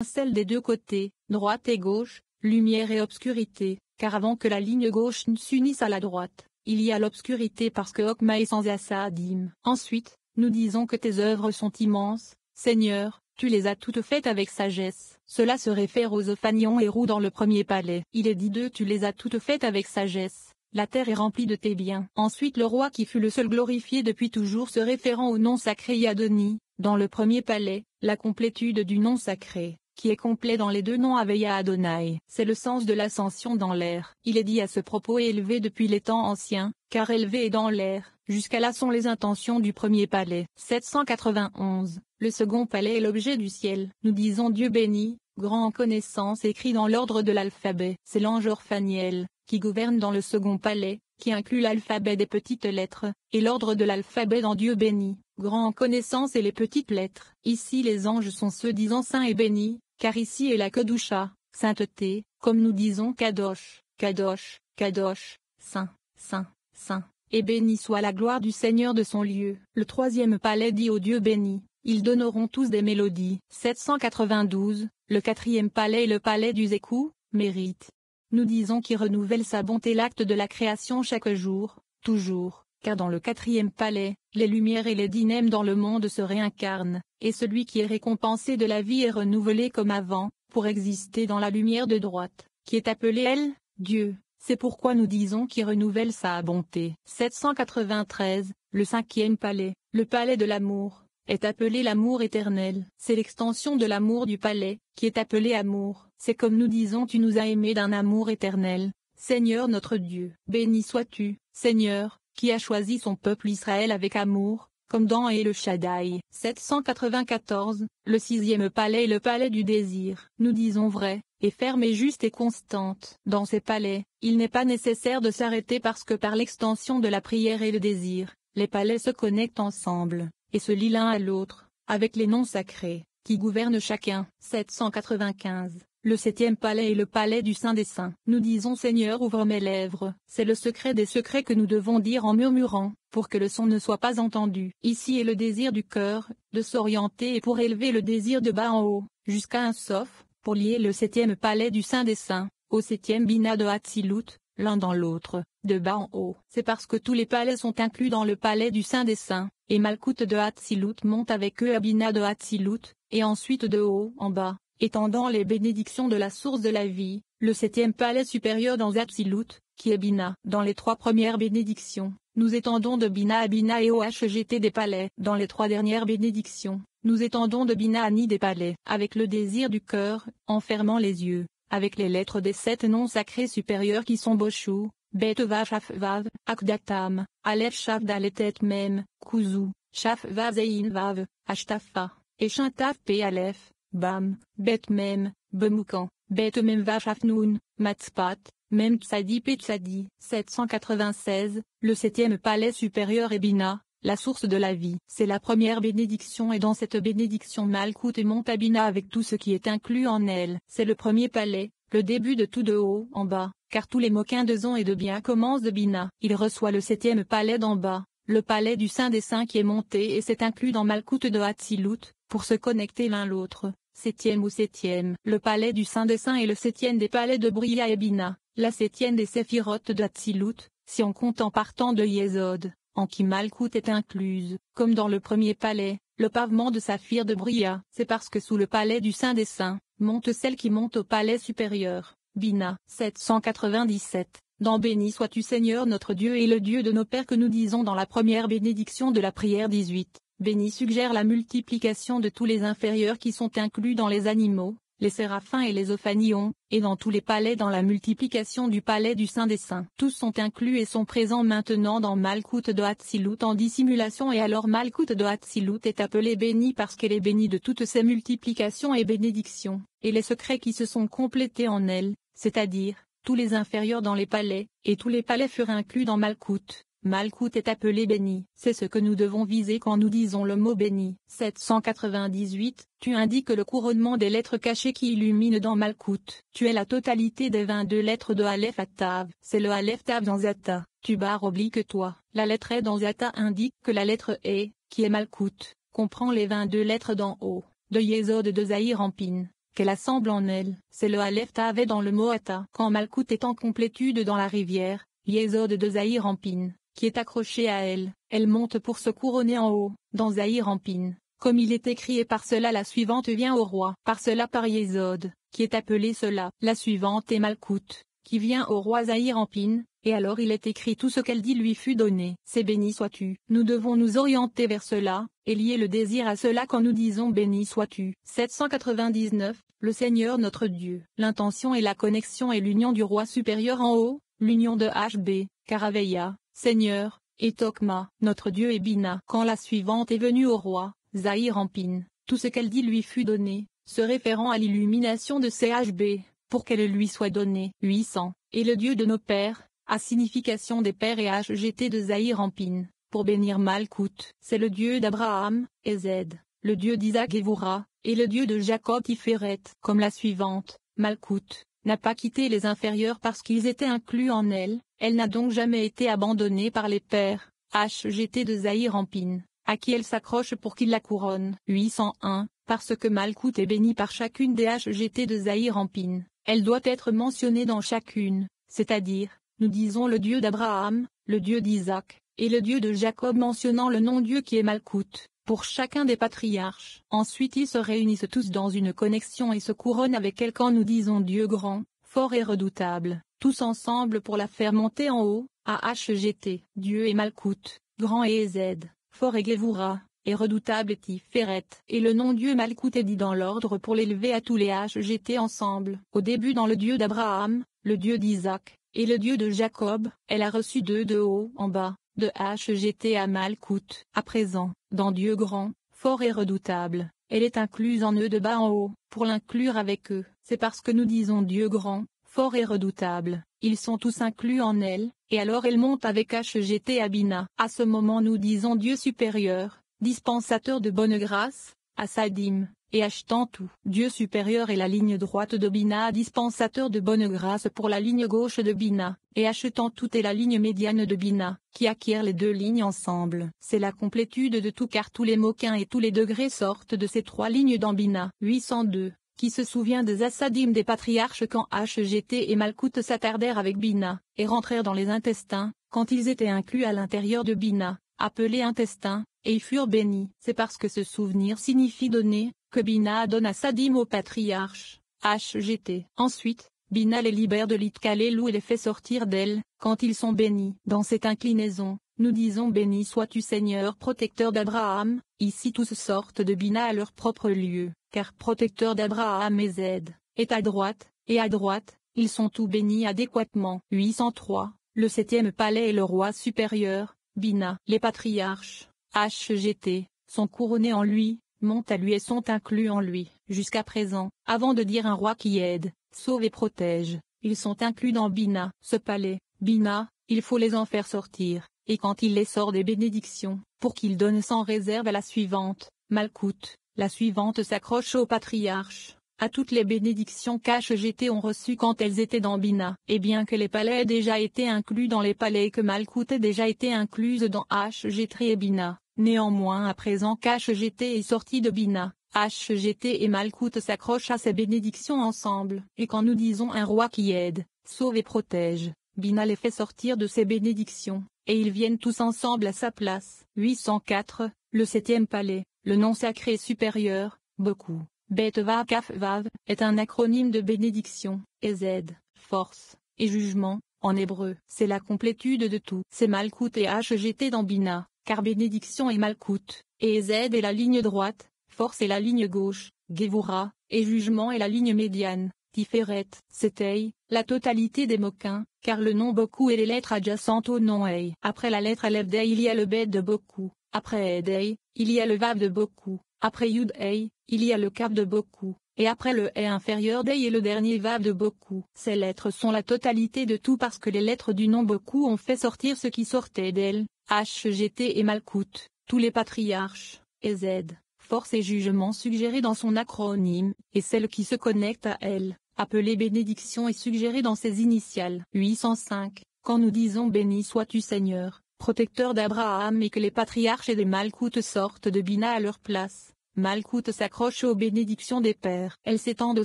celle des deux côtés, droite et gauche, lumière et obscurité, car avant que la ligne gauche ne s'unisse à la droite, il y a l'obscurité parce que Okma est sans Assadim. Ensuite, nous disons que tes œuvres sont immenses, Seigneur, tu les as toutes faites avec sagesse. Cela se réfère aux Ophanions et Roux dans le premier palais. Il est dit d'eux tu les as toutes faites avec sagesse. La terre est remplie de tes biens. Ensuite le roi qui fut le seul glorifié depuis toujours se référant au nom sacré Yadoni, dans le premier palais, la complétude du nom sacré, qui est complet dans les deux noms Aveya Adonai. C'est le sens de l'ascension dans l'air. Il est dit à ce propos élevé depuis les temps anciens, car élevé est dans l'air. Jusqu'à là sont les intentions du premier palais. 791. Le second palais est l'objet du ciel. Nous disons Dieu béni, grand en connaissance écrit dans l'ordre de l'alphabet. C'est l'ange Orphaniel, qui gouverne dans le second palais, qui inclut l'alphabet des petites lettres, et l'ordre de l'alphabet dans Dieu béni, grand en connaissance et les petites lettres. Ici les anges sont ceux disant saint et béni, car ici est la Kedusha, sainteté, comme nous disons Kadosh, Kadosh, Kadosh, saint, saint, saint, et béni soit la gloire du Seigneur de son lieu. Le troisième palais dit au Dieu béni, ils donneront tous des mélodies. 792, le quatrième palais est le palais du Zékou, mérite. Nous disons qui renouvelle sa bonté l'acte de la création chaque jour, toujours, car dans le quatrième palais, les lumières et les dynèmes dans le monde se réincarnent, et celui qui est récompensé de la vie est renouvelé comme avant, pour exister dans la lumière de droite, qui est appelée elle, Dieu. C'est pourquoi nous disons qui renouvelle sa bonté. 793, le cinquième palais, le palais de l'amour, est appelé l'amour éternel. C'est l'extension de l'amour du palais, qui est appelé amour. C'est comme nous disons tu nous as aimés d'un amour éternel. Seigneur notre Dieu, béni sois-tu, Seigneur, qui a choisi son peuple Israël avec amour, comme dans El Shaddai. 794, le sixième palais est le palais du désir. Nous disons vrai, et ferme et juste et constante. Dans ces palais, il n'est pas nécessaire de s'arrêter parce que par l'extension de la prière et le désir, les palais se connectent ensemble, et se lient l'un à l'autre, avec les noms sacrés, qui gouvernent chacun. 795. Le septième palais est le palais du Saint des Saints. Nous disons Seigneur ouvre mes lèvres. C'est le secret des secrets que nous devons dire en murmurant, pour que le son ne soit pas entendu. Ici est le désir du cœur, de s'orienter et pour élever le désir de bas en haut, jusqu'à un sof, pour lier le septième palais du Saint des Saints, au septième bina de Hatzilut, l'un dans l'autre, de bas en haut. C'est parce que tous les palais sont inclus dans le palais du Saint des Saints, et Malkout de Hatzilut monte avec eux à bina de Hatzilut, et ensuite de haut en bas, étendant les bénédictions de la source de la vie, le septième palais supérieur dans Hatzilut, qui est Bina. Dans les trois premières bénédictions, nous étendons de Bina à Bina et au HGT des palais. Dans les trois dernières bénédictions, nous étendons de Bina à Ni des palais, avec le désir du cœur, en fermant les yeux, avec les lettres des sept noms sacrés supérieurs qui sont Boshu, Bet Vav Shaf Vav, Akdatam, Aleph Shaf Dalet Mem, Kuzu, Shaf Vav Zein Vav, Ashtafa, et Shintaf P Aleph. Bam, Bet Mem, Bemoukan, Bet Mem Vachafnoun, Matzpat, Mem Tsadi P Tsadi. 796, le septième palais supérieur est Bina, la source de la vie. C'est la première bénédiction et dans cette bénédiction Malkout et monte à Bina avec tout ce qui est inclus en elle. C'est le premier palais, le début de tout de haut en bas, car tous les moquins de zon et de bien commencent de Bina. Il reçoit le septième palais d'en bas, le palais du Saint des Saints qui est monté et s'est inclus dans Malkout de Hatzilut, pour se connecter l'un l'autre. Septième ou septième. Le palais du Saint des Saints est le septième des palais de Bria et Bina, la septième des séphirotes de Hatzilut, si on compte en partant de Yesod, en qui Malkout est incluse, comme dans le premier palais, le pavement de saphir de Bria. C'est parce que sous le palais du Saint des Saints, monte celle qui monte au palais supérieur, Bina. 797. Dans béni sois-tu Seigneur notre Dieu et le Dieu de nos pères que nous disons dans la première bénédiction de la prière 18. Béni suggère la multiplication de tous les inférieurs qui sont inclus dans les animaux, les séraphins et les ophanions, et dans tous les palais dans la multiplication du palais du Saint des Saints. Tous sont inclus et sont présents maintenant dans Malkout de Hatzilut en dissimulation et alors Malkout de Hatzilut est appelé béni parce qu'elle est bénie de toutes ses multiplications et bénédictions, et les secrets qui se sont complétés en elle, c'est-à-dire, tous les inférieurs dans les palais, et tous les palais furent inclus dans Malkout. Malkout est appelé béni. C'est ce que nous devons viser quand nous disons le mot béni. 798. Tu indiques le couronnement des lettres cachées qui illuminent dans Malkout. Tu es la totalité des 22 lettres de Aleph à Tav. C'est le Aleph Tav dans Zata. Tu barre oblique toi. La lettre E dans Zata indique que la lettre E, qui est Malkout, comprend les 22 lettres d'en haut, de Yesod de Zahir en Pin. qu'elle assemble en elle. C'est le Aleph Tav dans le mot Ata. Quand Malkout est en complétude dans la rivière, Yesod de Zahir Ampin, qui est accrochée à elle, elle monte pour se couronner en haut, dans Zahir Ampin. Comme il est écrit et par cela la suivante vient au roi. Par cela par Yesod, qui est appelé cela. La suivante est Malkout, qui vient au roi Zahir Ampin, et alors il est écrit tout ce qu'elle dit lui fut donné. C'est béni sois-tu. Nous devons nous orienter vers cela, et lier le désir à cela quand nous disons béni sois-tu. 799, le Seigneur notre Dieu. L'intention et la connexion et l'union du roi supérieur en haut, l'union de HB, Karaveya, Seigneur, et Tokma, notre Dieu et Bina. Quand la suivante est venue au roi, Zahir Ampin, tout ce qu'elle dit lui fut donné, se référant à l'illumination de CHB, pour qu'elle lui soit donnée. 800, et le Dieu de nos pères, à signification des pères et HGT de Zahir Ampin, pour bénir Malkout. C'est le Dieu d'Abraham, Ezed, le Dieu d'Isaac Gévoura, et le Dieu de Jacob Tiferet. Comme la suivante, Malkout, n'a pas quitté les inférieurs parce qu'ils étaient inclus en elle, elle n'a donc jamais été abandonnée par les pères, HGT de Zahir Ampin, à qui elle s'accroche pour qu'il la couronne. 801, parce que Malkout est bénie par chacune des HGT de Zahir Ampin, elle doit être mentionnée dans chacune, c'est-à-dire, nous disons le Dieu d'Abraham, le Dieu d'Isaac, et le Dieu de Jacob mentionnant le nom-Dieu qui est Malkout, pour chacun des patriarches. Ensuite ils se réunissent tous dans une connexion et se couronnent avec elle quand nous disons Dieu grand, fort et redoutable, tous ensemble pour la faire monter en haut, à HGT. Dieu et Malkout, grand et Ezed, fort et Gévoura, et redoutable et Tiferet. Et le nom Dieu Malkout est dit dans l'ordre pour l'élever à tous les HGT ensemble. Au début dans le Dieu d'Abraham, le Dieu d'Isaac, et le Dieu de Jacob, elle a reçu deux de haut en bas, de HGT à Malkout. À présent, dans Dieu grand, fort et redoutable, elle est incluse en eux de bas en haut, pour l'inclure avec eux. C'est parce que nous disons Dieu grand, fort et redoutable, ils sont tous inclus en elle, et alors elle monte avec HGT à Bina. À ce moment nous disons Dieu supérieur, dispensateur de bonne grâce, à Sadim, et achetant tout. Dieu supérieur est la ligne droite de Bina, dispensateur de bonne grâce pour la ligne gauche de Bina, et achetant tout est la ligne médiane de Bina, qui acquiert les deux lignes ensemble. C'est la complétude de tout car tous les moquins et tous les degrés sortent de ces trois lignes dans Bina. 802, qui se souvient des Assadim des patriarches quand HGT et Malkout s'attardèrent avec Bina, et rentrèrent dans les intestins, quand ils étaient inclus à l'intérieur de Bina, appelés intestins, et y furent bénis. C'est parce que ce souvenir signifie donner, que Bina donne à Sadim au patriarche, HGT. Ensuite, Bina les libère de l'Itkalelou et les fait sortir d'elle, quand ils sont bénis. Dans cette inclinaison, nous disons béni sois-tu Seigneur protecteur d'Abraham, ici tous sortent de Bina à leur propre lieu, car protecteur d'Abraham et Zed, est à droite, et à droite, ils sont tous bénis adéquatement. 803, le septième palais est le roi supérieur, Bina. Les patriarches, HGT, sont couronnés en lui, montent à lui et sont inclus en lui. Jusqu'à présent, avant de dire un roi qui aide, sauve et protège, ils sont inclus dans Bina. Ce palais, Bina, il faut les en faire sortir, et quand il les sort des bénédictions, pour qu'ils donnent sans réserve à la suivante, Malkout, la suivante s'accroche au patriarche, à toutes les bénédictions qu'HGT ont reçues quand elles étaient dans Bina. Et bien que les palais aient déjà été inclus dans les palais et que Malkout ait déjà été incluse dans HGT et Bina, néanmoins à présent qu'HGT est sorti de Bina, HGT et Malkout s'accrochent à ces bénédictions ensemble. Et quand nous disons un roi qui aide, sauve et protège, Bina les fait sortir de ces bénédictions, et ils viennent tous ensemble à sa place. 804, le septième palais, le nom sacré supérieur, beaucoup. Bet Vav Kaf Vav, est un acronyme de bénédiction, Ezed, force, et jugement, en hébreu. C'est la complétude de tout. C'est Malkout et HGT dans Bina, car bénédiction est Malkout, et Ezed est la ligne droite, force est la ligne gauche, Gévoura, et jugement est la ligne médiane, Tiferet. C'est Ei, la totalité des moquins, car le nom beaucoup est les lettres adjacentes au nom Ei. Après la lettre Aleph Dei il y a le Bet de beaucoup, après Edei, il y a le Vav de beaucoup. Après Yud Ei, il y a le Kaf de beaucoup, et après le Ei inférieur d'Ei et le dernier Vav de beaucoup. Ces lettres sont la totalité de tout parce que les lettres du nom beaucoup ont fait sortir ce qui sortait d'elle, HGT et Malkout, tous les patriarches, Ezed, force et jugement suggérés dans son acronyme, et celle qui se connecte à elle, appelée bénédiction et suggérée dans ses initiales. 805, quand nous disons béni sois-tu Seigneur, protecteur d'Abraham et que les patriarches et des Malkout sortent de Bina à leur place, Malkout s'accroche aux bénédictions des pères. Elles s'étendent au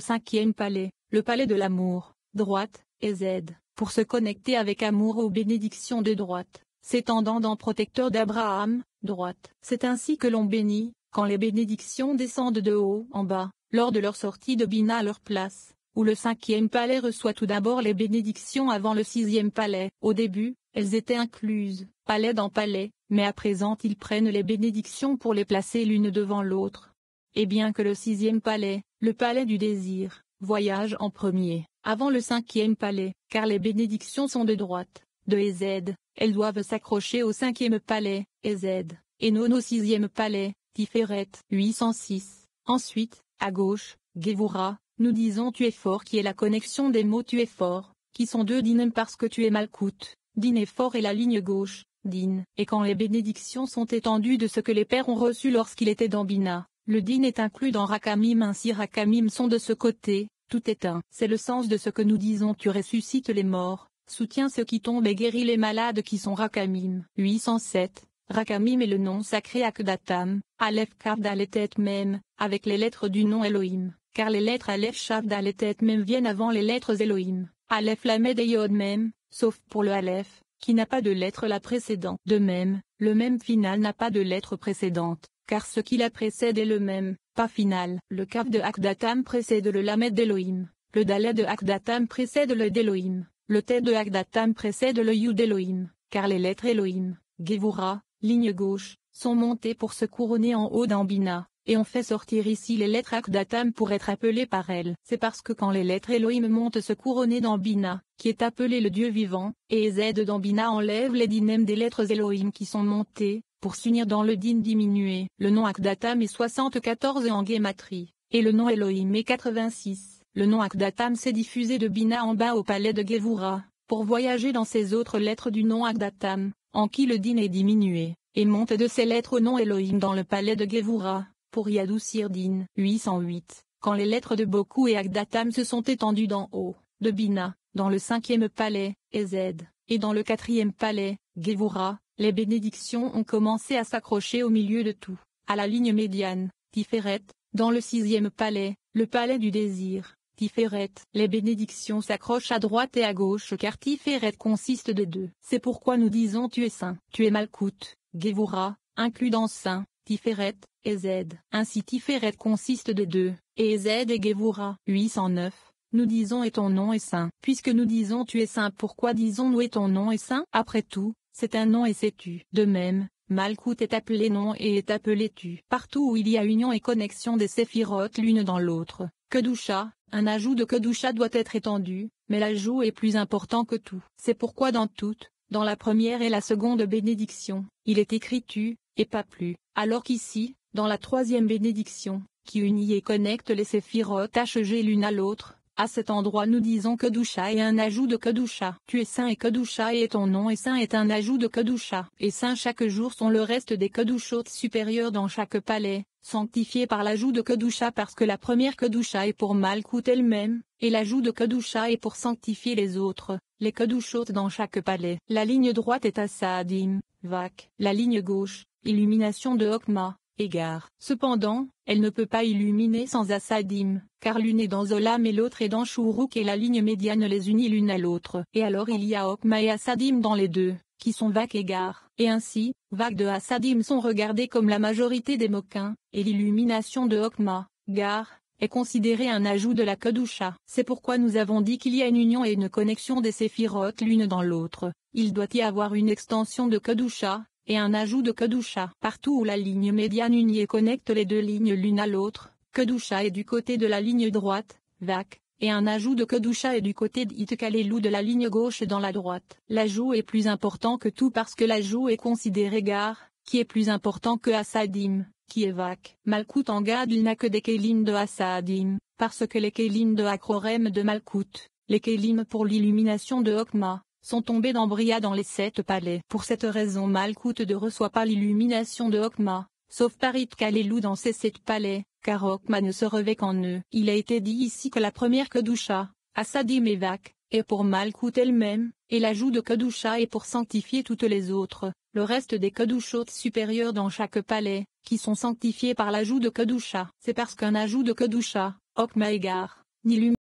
cinquième palais, le palais de l'amour, droite, et Z, pour se connecter avec amour aux bénédictions de droite, s'étendant dans protecteur d'Abraham, droite. C'est ainsi que l'on bénit, quand les bénédictions descendent de haut en bas, lors de leur sortie de Bina à leur place, où le cinquième palais reçoit tout d'abord les bénédictions avant le sixième palais. Au début, elles étaient incluses, palais dans palais, mais à présent ils prennent les bénédictions pour les placer l'une devant l'autre. Et bien que le sixième palais, le palais du désir, voyage en premier, avant le cinquième palais, car les bénédictions sont de droite, de et Z, elles doivent s'accrocher au cinquième palais, et Z, et non au sixième palais, Tiferet 806. Ensuite, à gauche, Gevura, nous disons tu es fort qui est la connexion des mots tu es fort, qui sont deux dînes parce que tu es Malkout, din est fort et la ligne gauche, din. Et quand les bénédictions sont étendues de ce que les pères ont reçu lorsqu'il était dans Bina, le din est inclus dans Rakamim ainsi Rakamim sont de ce côté, tout est un. C'est le sens de ce que nous disons tu ressuscites les morts, soutiens ceux qui tombent et guéris les malades qui sont Rakamim. 807. Rakamim est le nom sacré Akdatam, Aleph Kavdalet même, avec les lettres du nom Elohim, car les lettres Aleph Shavdalet même viennent avant les lettres Elohim, Aleph Lamed et Yod même, sauf pour le Aleph, qui n'a pas de lettre la précédente. De même, le même final n'a pas de lettre précédente, car ce qui la précède est le même, pas final. Le Kaf de Akdatam précède le Lamed d'Elohim, le Dalet de Akdatam précède le d'Elohim, le T de Akdatam précède le Yud d'Elohim, car les lettres Elohim, Gevura, ligne gauche, sont montées pour se couronner en haut dans Bina, et on fait sortir ici les lettres Akdatam pour être appelées par elles. C'est parce que quand les lettres Elohim montent se couronner dans Bina, qui est appelé le Dieu vivant, et Z dans Bina enlève les dinem des lettres Elohim qui sont montées, pour s'unir dans le din diminué. Le nom Akdatam est 74 en guématrie, et le nom Elohim est 86. Le nom Akdatam s'est diffusé de Bina en bas au palais de Gevura, pour voyager dans ces autres lettres du nom Akdatam, en qui le din est diminué, et monte de ces lettres au nom Elohim dans le palais de Gevura, pour y adoucir din. 808. Quand les lettres de Boku et Akdatam se sont étendues d'en haut, de Bina, dans le cinquième palais, et Z, et dans le quatrième palais, Gevura, les bénédictions ont commencé à s'accrocher au milieu de tout, à la ligne médiane, Tiferet, dans le sixième palais, le palais du désir. Tiferet, les bénédictions s'accrochent à droite et à gauche car Tiferet consiste de deux. C'est pourquoi nous disons tu es saint, tu es Malkout, Gevura, inclus dans saint, Tiferet, et Z. Ainsi Tiferet consiste de deux, et Z et Gevura. 809. Nous disons et ton nom est saint. Puisque nous disons tu es saint, pourquoi disons-nous et ton nom est saint? Après tout, c'est un nom et c'est tu. De même, Malkout est appelé nom et est appelé tu. Partout où il y a union et connexion des séphirotes l'une dans l'autre, Kedusha, un ajout de Kedusha doit être étendu, mais l'ajout est plus important que tout. C'est pourquoi dans toutes, dans la première et la seconde bénédiction, il est écrit tu, et pas plus, alors qu'ici, dans la troisième bénédiction, qui unit et connecte les séphirotes HG l'une à l'autre, à cet endroit nous disons Kedusha et un ajout de Kedusha. Tu es saint et Kedusha et ton nom est saint est un ajout de Kedusha. Et saint chaque jour sont le reste des Kedushot supérieurs dans chaque palais, sanctifiés par l'ajout de Kedusha parce que la première Kedusha est pour Malkout elle-même, et l'ajout de Kedusha est pour sanctifier les autres, les Kedushot dans chaque palais. La ligne droite est à Saadim, Vak. La ligne gauche, illumination de Hokma, égard. Cependant, elle ne peut pas illuminer sans Assadim, car l'une est dans Zolam et l'autre est dans Shuruk et la ligne médiane les unit l'une à l'autre. Et alors il y a Hokma et Assadim dans les deux, qui sont Vak et Gar. Et ainsi, Vak de Assadim sont regardés comme la majorité des moquins, et l'illumination de Hokma, Gar, est considérée un ajout de la Kedusha. C'est pourquoi nous avons dit qu'il y a une union et une connexion des séphirotes l'une dans l'autre. Il doit y avoir une extension de Kedusha, et un ajout de Kedusha. Partout où la ligne médiane unit et connecte les deux lignes l'une à l'autre, Kedusha est du côté de la ligne droite, Vak, et un ajout de Kedusha est du côté d'Itkalelou de la ligne gauche dans la droite. L'ajout est plus important que tout parce que l'ajout est considéré Gar, qui est plus important que Assadim, qui est Vak. Malkout en Gad il n'a que des Kélim de Assadim, parce que les Kélim de Akrorem de Malkout, les Kélim pour l'illumination de Hokma, sont tombés dans Bria dans les 7 palais. Pour cette raison Malkout ne reçoit pas l'illumination de Hokma, sauf par Itkalelou dans ces 7 palais, car Hokma ne se revêt qu'en eux. Il a été dit ici que la première Kedusha, Assadim et Vak, est pour Malkout elle-même, et l'ajout de Kedusha est pour sanctifier toutes les autres. le reste des Kedushot supérieurs dans chaque palais, qui sont sanctifiés par l'ajout de Kedusha. C'est parce qu'un ajout de Kedusha, Okma égare, ni lumière,